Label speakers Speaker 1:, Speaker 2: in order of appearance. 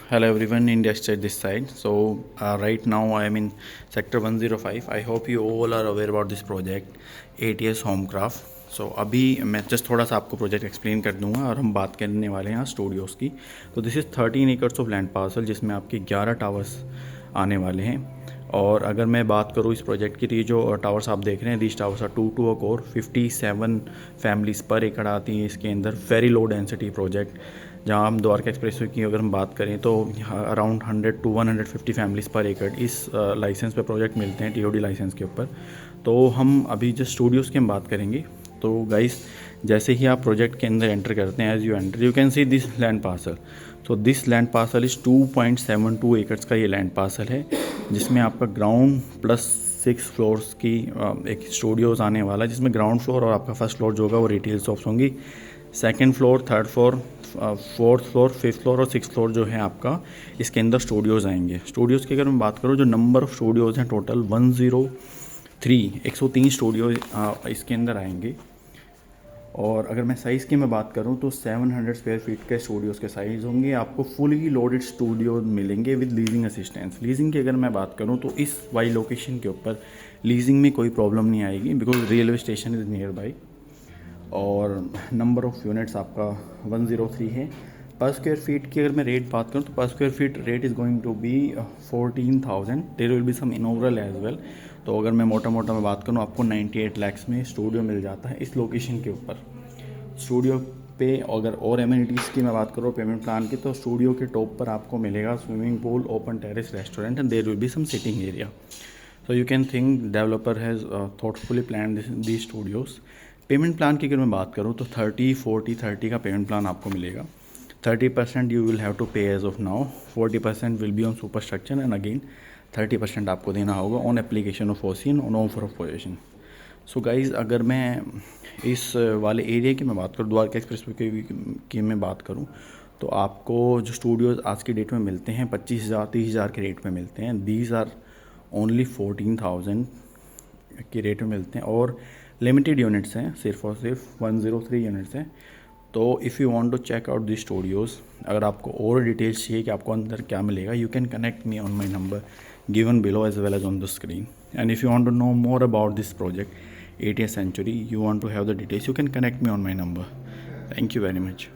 Speaker 1: Hello everyone, India State this side. So right now I am in sector 105. I hope you all are aware about this project ATS Homecraft. So अभी मैं just थोड़ा सा आपको project explain कर दूंगा और हम बात करने वाले हैं स्टूडियोज़ की. तो this is 13 acres of land parcel जिसमें आपके 11 टावर्स आने वाले हैं. और अगर मैं बात करूँ इस प्रोजेक्ट की, तो ये जो टावर्स आप देख रहे हैं, these towers are 2 two a core. 57 families पर एकड़ आती हैं इसके अंदर. Very low density project. जहाँ हम द्वारका एक्सप्रेसवे की अगर हम बात करें तो अराउंड 100 टू 150 फैमिलीज़ पर एकड़ इस लाइसेंस पे प्रोजेक्ट मिलते हैं, टीओडी लाइसेंस के ऊपर. तो हम अभी जो स्टूडियोज़ की हम बात करेंगे. तो गाइस, जैसे ही आप प्रोजेक्ट के अंदर एंटर करते हैं, as you enter you can see this land parcel. तो this land parcel is 2.72 acres का ये लैंड पार्सल है, जिसमें आपका ग्राउंड प्लस 6 फ्लोर्स की एक स्टूडियोज़ आने वाला है, जिसमें ग्राउंड फ्लोर और आपका फर्स्ट फ्लोर जो होगा वो रिटेल शॉप्स होंगी. Second floor, third floor, fourth floor, fifth floor और सिक्स फ्लोर जो है आपका इसके अंदर स्टूडियोज़ आएंगे. स्टूडियोज़ की अगर मैं बात करूँ, जो नंबर ऑफ़ स्टूडियोज़ हैं टोटल 103 स्टूडियो इसके अंदर आएंगे. और अगर मैं साइज़ की मैं बात करूं तो 700 स्क्वायर फीट के स्टूडियोज़ के साइज़ होंगे. आपको फुली लोडेड स्टूडियो मिलेंगे विद लीजिंग असिस्टेंस. लीजिंग की अगर मैं बात करूं तो इस वाई लोकेशन के ऊपर लीजिंग में कोई प्रॉब्लम नहीं आएगी, because railway station is near by. और नंबर ऑफ़ यूनिट्स आपका 103 है. पर स्क्वायर फीट की अगर मैं रेट बात करूँ तो पर square feet rate is going to be 14,000. There will be some inaugural as well. तो अगर मैं मोटा मैं बात करूँ, आपको 98 लैक्स में स्टूडियो मिल जाता है इस लोकेशन के ऊपर. स्टूडियो पे अगर और एमिनिटीज़ की मैं बात करूँ पेमेंट प्लान की, तो स्टूडियो के टॉप पर आपको मिलेगा swimming pool, open terrace, restaurant and there will be some sitting area. So you can think developer has thoughtfully plan the studios. Payment plan की अगर मैं बात करूँ तो 30-40-30 का पेमेंट प्लान आपको मिलेगा. 30% you will have to pay as of now, 40% will be on super structure and again 30% आपको देना होगा on application of OC and on offer of possession. So guys, अगर मैं इस वाले एरिया की मैं बात करूँ, द्वारका एक्सप्रेसवे की मैं बात करूँ, तो आपको जो स्टूडियोज़ आज की डेट में मिलते हैं 25,000-30,000 के रेट में मिलते हैं. दीज आर ओनली 14,000 के रेट में मिलते हैं और लिमिटेड यूनिट्स हैं, सिर्फ और सिर्फ 103 यूनिट्स हैं. तो if you want to check out the studios, अगर आपको और डिटेल्स चाहिए कि आपको अंदर क्या मिलेगा, you can connect me on my number given below as well as on the screen. And if you want to know more about this project ATS Century, you want to have the details, you can connect me on my number. Thank you very much.